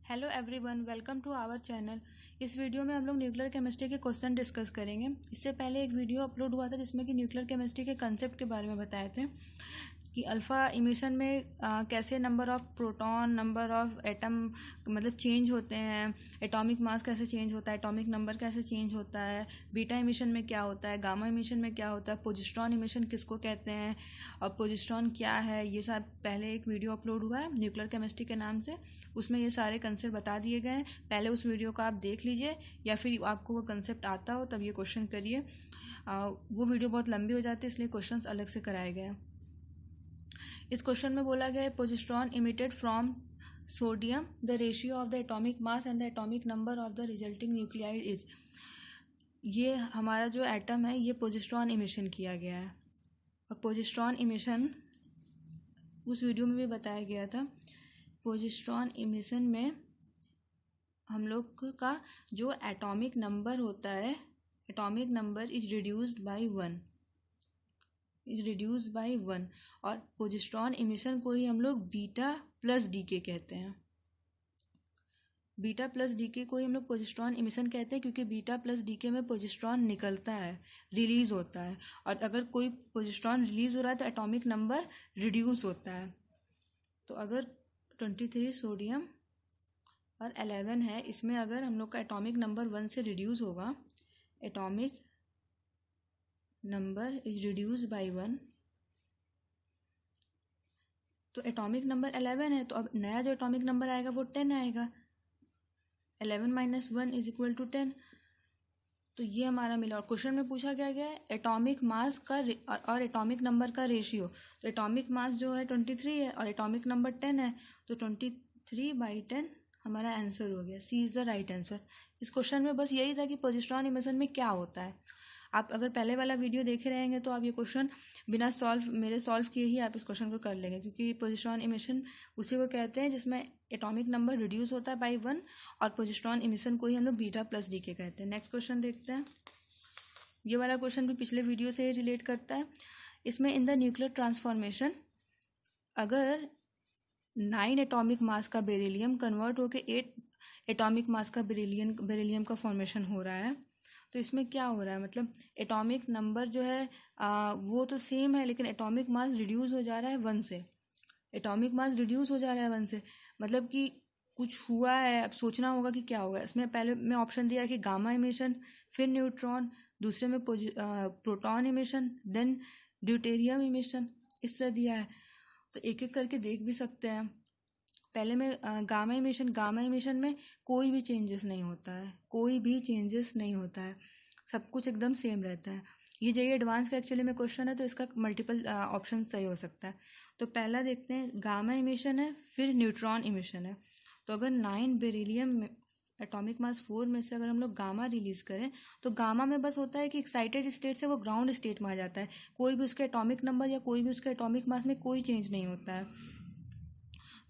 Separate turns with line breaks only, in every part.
Hello everyone, welcome to our channel. इस video में हम लोग न्यूक्लियर केमिस्ट्री के क्वेश्चन डिस्कस करेंगे। इससे पहले एक वीडियो अपलोड हुआ था जिसमें कि न्यूक्लियर केमिस्ट्री के कंसेप्ट के बारे में बताए थे कि अल्फ़ा इमिशन में कैसे number of proton, number of atom मतलब चेंज होते हैं, एटॉमिक मास कैसे चेंज होता है, एटॉमिक नंबर कैसे चेंज होता है, बीटा इमिशन में क्या होता है, गामा इमिशन में क्या होता है, पोजिस्ट्रॉन इमिशन किसको कहते हैं और पोजिस्ट्रॉन क्या है, ये सब पहले एक वीडियो अपलोड हुआ है न्यूक्लियर केमिस्ट्री के नाम से। उसमें ये सारे कंसेप्ट बता दिए गए हैं। पहले उस वीडियो को आप देख लीजिए या फिर आपको वो कंसेप्ट आता हो तब ये क्वेश्चन करिए। वो वीडियो बहुत लंबी हो जाती है इसलिए क्वेश्चंस अलग से कराए गए हैं। इस क्वेश्चन में बोला गया है positron emitted from sodium, the ratio of the atomic mass and the atomic number of the resulting nuclide is. ये हमारा जो एटम है ये पोजिस्ट्रॉन इमिशन किया गया है और पोजिस्ट्रॉन इमिशन उस वीडियो में भी बताया गया था। पोजिस्ट्रॉन इमिशन में हम लोग का जो एटॉमिक नंबर होता है, atomic number is reduced by one और पोजिस्ट्रॉन इमिशन को ही हम लोग बीटा प्लस डीके कहते हैं। बीटा प्लस डीके को ही हम लोग पोजिस्ट्रॉन इमिशन कहते हैं क्योंकि बीटा प्लस डीके में पोजिस्ट्रॉन निकलता है, रिलीज होता है, और अगर कोई पोजिस्ट्रॉन रिलीज हो रहा है तो एटॉमिक नंबर रिड्यूस होता है। तो अगर 23 सोडियम और 11 है, इसमें अगर हम लोग का एटॉमिक नंबर 1 से रिड्यूस होगा, atomic number is reduce by 1, तो एटॉमिक नंबर 11 है तो अब नया जो एटॉमिक नंबर आएगा वो 10 आएगा। 11 माइनस 1 इज इक्वल टू 10। तो ये हमारा मिला। और क्वेश्चन में पूछा गया है एटॉमिक मास का और एटॉमिक नंबर का रेशियो। तो एटॉमिक मास जो है 23 है और एटॉमिक नंबर 10 है, तो 23/10 हमारा आंसर हो गया। सी इज़ द राइट आंसर। इस क्वेश्चन में बस यही था कि पोजिस्ट्रॉन इमिशन में क्या होता है। आप अगर पहले वाला वीडियो देखे रहेंगे तो आप ये क्वेश्चन बिना मेरे सॉल्व किए ही आप इस क्वेश्चन को कर लेंगे, क्योंकि पोजिस्ट्रॉन इमिशन उसी को कहते हैं जिसमें एटॉमिक नंबर रिड्यूस होता है बाय 1 और पोजिस्ट्रॉन इमिशन को ही हम लोग बीटा प्लस डीके कहते हैं। नेक्स्ट क्वेश्चन देखते हैं। ये वाला क्वेश्चन भी पिछले वीडियो से ही रिलेट करता है। इसमें इन द न्यूक्लियर ट्रांसफॉर्मेशन अगर 9 एटॉमिक मास का बेरिलियम कन्वर्ट होकर 8 एटॉमिक मास का बेरिलियम का फॉर्मेशन हो रहा है, तो इसमें क्या हो रहा है, मतलब एटॉमिक नंबर जो है वो तो सेम है लेकिन एटॉमिक मास रिड्यूस हो जा रहा है 1 से। एटॉमिक मास रिड्यूस हो जा रहा है 1 से, मतलब कि कुछ हुआ है। अब सोचना होगा कि क्या होगा। इसमें पहले में ऑप्शन दिया कि गामा इमिशन, फिर न्यूट्रॉन, दूसरे में proton emission, then deuterium emission, इस तरह दिया है। तो एक एक करके देख भी सकते हैं। पहले में गामा इमिशन में कोई भी चेंजेस नहीं होता है, कोई भी चेंजेस नहीं होता है, सब कुछ एकदम सेम रहता है। ये जेईई एडवांस का एक्चुअली में क्वेश्चन है तो इसका मल्टीपल ऑप्शन सही हो सकता है। तो पहला देखते हैं, गामा इमिशन है फिर न्यूट्रॉन इमिशन है। तो अगर 9 बेरिलियम एटॉमिक मास 4 में से अगर हम लोग गामा रिलीज करें तो गामा में बस होता है कि एक्साइटेड स्टेट से वो ग्राउंड स्टेट में आ जाता है, कोई भी उसके एटॉमिक नंबर या कोई भी उसके एटॉमिक मास में कोई चेंज नहीं होता है।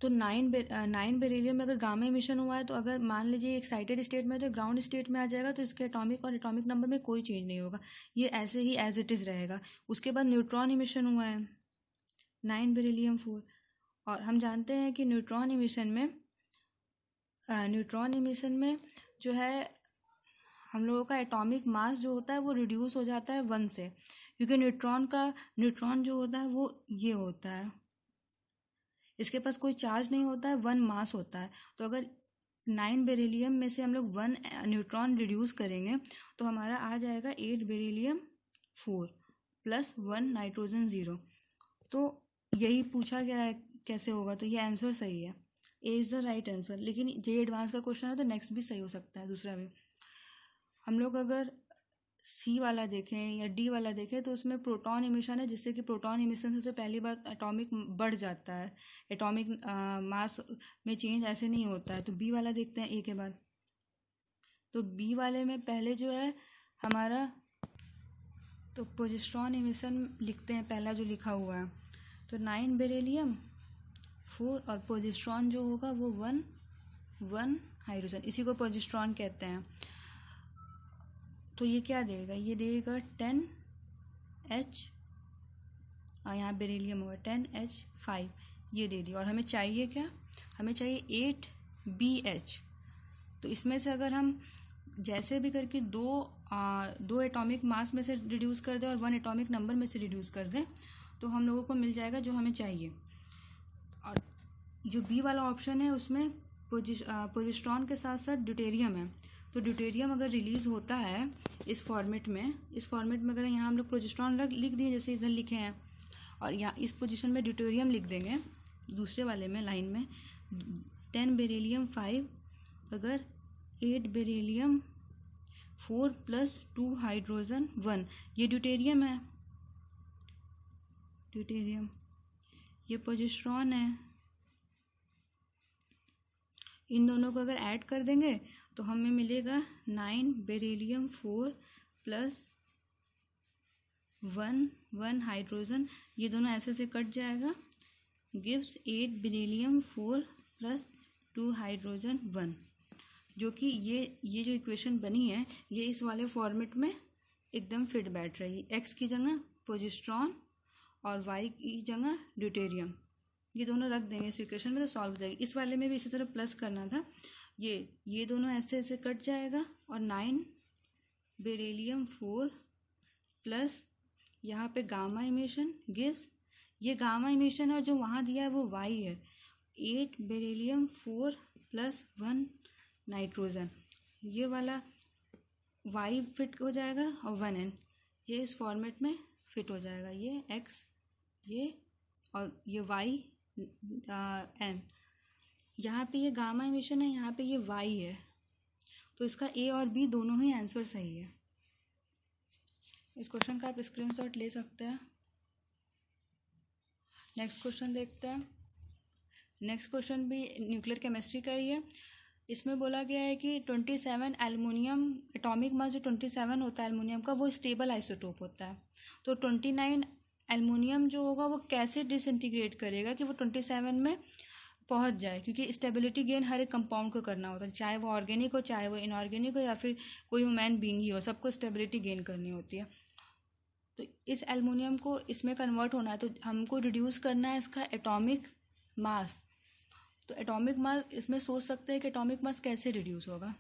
तो 9 बेरिलियम में अगर गामा इमिशन हुआ है तो अगर मान लीजिए एक्साइटेड स्टेट में तो ग्राउंड स्टेट में आ जाएगा, तो इसके एटॉमिक और एटॉमिक नंबर में कोई चेंज नहीं होगा, ये ऐसे ही एज इट इज़ रहेगा। उसके बाद न्यूट्रॉन इमिशन हुआ है 9 बेरिलियम 4, और हम जानते हैं कि न्यूट्रॉन इमिशन में जो है हम लोगों का एटॉमिक मास जो होता है वो रिड्यूस हो जाता है 1 से, क्योंकि न्यूट्रॉन जो होता है वो ये होता है, इसके पास कोई चार्ज नहीं होता है, 1 मास होता है। तो अगर 9 बेरिलियम में से हम लोग 1 न्यूट्रॉन रिड्यूस करेंगे तो हमारा आ जाएगा 8 बेरिलियम 4 प्लस 1 नाइट्रोजन 0। तो यही पूछा गया है कैसे होगा, तो ये आंसर सही है, A is the right answer. लेकिन जेईई एडवांस का क्वेश्चन है तो नेक्स्ट भी सही हो सकता है, दूसरा भी। हम लोग अगर सी वाला देखें या डी वाला देखें तो उसमें प्रोटॉन इमिशन है, जिससे कि प्रोटॉन इमिशन से तो पहली बात एटॉमिक बढ़ जाता है, एटॉमिक मास में चेंज ऐसे नहीं होता है। तो बी वाला देखते हैं ए के बाद। तो बी वाले में पहले जो है हमारा, तो पोजिस्ट्रॉन इमिशन लिखते हैं पहला जो लिखा हुआ है, तो 9 बेरिलियम 4 और पोजिस्ट्रॉन जो होगा वो 1 हाइड्रोजन, इसी को पोजिस्ट्रॉन कहते हैं। तो ये क्या देगा, ये देगा 10H और यहाँ बेरिलियम होगा 10H5, ये दे दिया। और हमें चाहिए क्या, हमें चाहिए 8 BH। तो इसमें से अगर हम जैसे भी करके दो एटॉमिक मास में से रिड्यूस कर दें और 1 एटॉमिक नंबर में से रिड्यूस कर दें तो हम लोगों को मिल जाएगा जो हमें चाहिए। और जो बी वाला ऑप्शन है उसमें पोजिस्ट्रॉन के साथ साथ ड्यूटेरियम है। तो ड्यूटेरियम अगर रिलीज होता है इस फॉर्मेट में अगर यहाँ हम लोग प्रोजेस्ट्रॉन लिख दिए जैसे इधर लिखे हैं, और यहाँ इस पोजीशन में ड्यूटेरियम लिख देंगे दूसरे वाले में लाइन में 10 बेरिलियम 5 अगर 8 बेरिलियम 4 + 2 हाइड्रोजन 1, ये ड्यूटेरियम है, ड्यूटेरियम, ये पोजिस्ट्रॉन है। इन दोनों को अगर ऐड कर देंगे तो हमें मिलेगा 9 बेरिलियम 4 + 1 हाइड्रोजन, ये दोनों ऐसे से कट जाएगा, गिव्स 8 बेरिलियम 4 + 2 हाइड्रोजन 1, जो कि ये जो इक्वेशन बनी है ये इस वाले फॉर्मेट में एकदम फिट बैठ रही है। एक्स की जगह पोजिस्ट्रॉन और वाई की जगह ड्यूटेरियम, ये दोनों रख देंगे इस इक्वेशन में तो सॉल्व हो जाएगी। इस वाले में भी इसी तरह प्लस करना था, ये दोनों ऐसे ऐसे कट जाएगा और 9 बेरिलियम 4 प्लस यहाँ पे गामा इमिशन गिव्स, ये गामा इमिशन है और जो वहाँ दिया है वो वाई है, 8 बेरिलियम 4 + 1 नाइट्रोजन, ये वाला वाई फिट हो जाएगा और 1n, ये इस फॉर्मेट में फिट हो जाएगा, ये x ये और ये y n, यहाँ पे ये गामा इमिशन है, यहाँ पे ये y है, तो इसका a और b दोनों ही आंसर सही है। इस क्वेश्चन का आप स्क्रीनशॉट ले सकते हैं। नेक्स्ट क्वेश्चन देखते हैं। नेक्स्ट क्वेश्चन भी न्यूक्लियर केमिस्ट्री का ही है। इसमें बोला गया है कि 27 एल्युमिनियम एटॉमिक मास जो 27 होता है एल्युमिनियम का वो स्टेबल आइसोटोप होता है, तो 29 एल्युमिनियम जो होगा वो कैसे डिसइंटीग्रेट करेगा कि वो 27 में पहुंच जाए, क्योंकि स्टेबिलिटी गेन हर एक कंपाउंड को करना होता है, चाहे वो ऑर्गेनिक हो चाहे वो इनऑर्गेनिक हो या फिर कोई ह्यूमन बीइंग ही हो, सबको स्टेबिलिटी गेन करनी होती है। तो इस एल्युमिनियम को इसमें कन्वर्ट होना है तो हमको रिड्यूस करना है इसका एटॉमिक मास। तो एटॉमिक मास इसमें सोच सकते हैं कि एटॉमिक मास कैसे रिड्यूस होगा,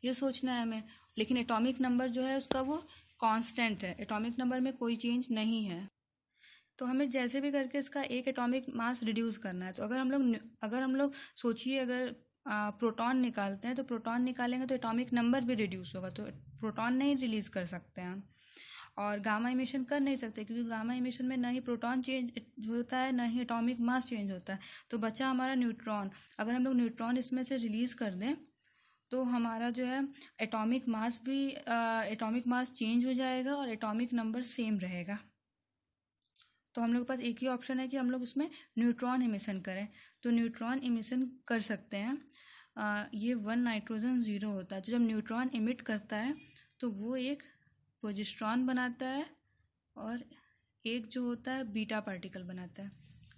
ये सोचना है हमें, लेकिन एटॉमिक नंबर जो है उसका वो कांस्टेंट है, एटॉमिक नंबर में कोई चेंज नहीं है। तो हमें जैसे भी करके इसका एक एटॉमिक मास रिड्यूस करना है। तो अगर हम लोग सोचिए अगर प्रोटॉन निकालते हैं तो प्रोटॉन निकालेंगे तो एटॉमिक नंबर भी रिड्यूस होगा, तो प्रोटॉन नहीं रिलीज कर सकते हैं हम, और गामा इमिशन कर नहीं सकते क्योंकि गामा इमिशन में ना ही प्रोटॉन चेंज होता है ना ही एटॉमिक मास चेंज होता है। तो बचा हमारा न्यूट्रॉन, अगर हम लोग न्यूट्रॉन इसमें से रिलीज कर दें तो हमारा जो है एटॉमिक मास चेंज हो जाएगा और एटॉमिक नंबर सेम रहेगा। तो हम लोग के पास एक ही ऑप्शन है कि हम लोग उसमें न्यूट्रॉन इमिशन करें, तो न्यूट्रॉन इमिशन कर सकते हैं। ये 1 नाइट्रोजन 0 होता है, तो जब न्यूट्रॉन इमिट करता है तो वो एक पोजिस्ट्रॉन बनाता है और एक जो होता है बीटा पार्टिकल बनाता है,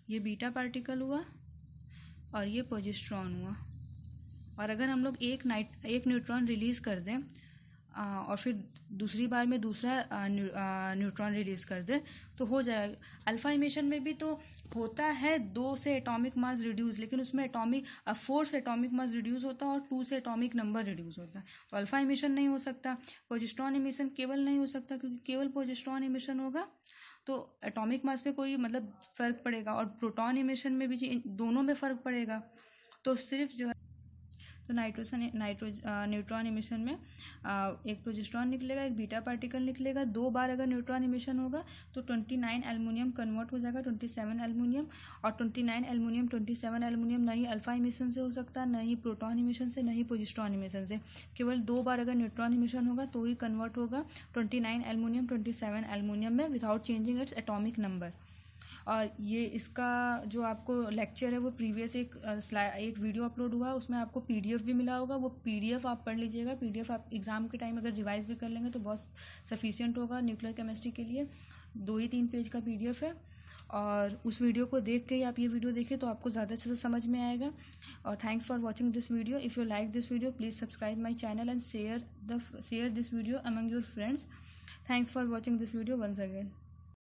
ये बीटा पार्टिकल हुआ और ये पोजिस्ट्रॉन हुआ। और अगर हम लोग एक न्यूट्रॉन रिलीज़ कर दें और फिर दूसरी बार में दूसरा न्यूट्रॉन रिलीज़ कर दें तो हो जाएगा। अल्फा इमिशन में भी तो होता है 2 से एटॉमिक मास रिड्यूस, लेकिन उसमें 4 से एटॉमिक मास रिड्यूस होता है और 2 से एटॉमिक नंबर रिड्यूस होता है, तो अल्फा इमिशन नहीं हो सकता। पोजिस्ट्रॉन इमिशन केवल नहीं हो सकता क्योंकि केवल पोजिस्ट्रॉन इमिशन होगा तो एटॉमिक मास पे कोई मतलब फ़र्क पड़ेगा, और प्रोटॉन इमिशन में भी दोनों में फ़र्क पड़ेगा। तो सिर्फ जो है तो न्यूट्रॉन इमिशन में एक पोजिस्ट्रॉन निकलेगा, एक बीटा पार्टिकल निकलेगा। 2 बार अगर न्यूट्रॉन इमिशन होगा तो 29 एल्युमिनियम कन्वर्ट हो जाएगा 27 एल्युमिनियम, और 29 एल्युमिनियम 27 एल्युमिनियम ना ही अल्फा इमिशन से हो सकता है, ना ही प्रोटॉन इमिशन से, ना ही पोजिस्ट्रॉन इमिशन से। केवल 2 बार अगर न्यूट्रॉन इमिशन होगा तो ही कन्वर्ट होगा 29 एल्युमिनियम 27 एल्युमिनियम में without changing its atomic number. और ये इसका जो आपको लेक्चर है वो प्रीवियस एक वीडियो अपलोड हुआ है, उसमें आपको PDF भी मिला होगा, वो PDF आप पढ़ लीजिएगा। PDF आप एग्ज़ाम के टाइम अगर रिवाइज भी कर लेंगे तो बहुत सफिशिएंट होगा न्यूक्लियर केमिस्ट्री के लिए। 2 ही 3 पेज का PDF है, और उस वीडियो को देख के ही आप ये वीडियो देखिए तो आपको ज़्यादा अच्छे से समझ में आएगा। और thanks for watching this video. If you like this video please subscribe my channel and share this video among your friends. Thanks for watching this video once again.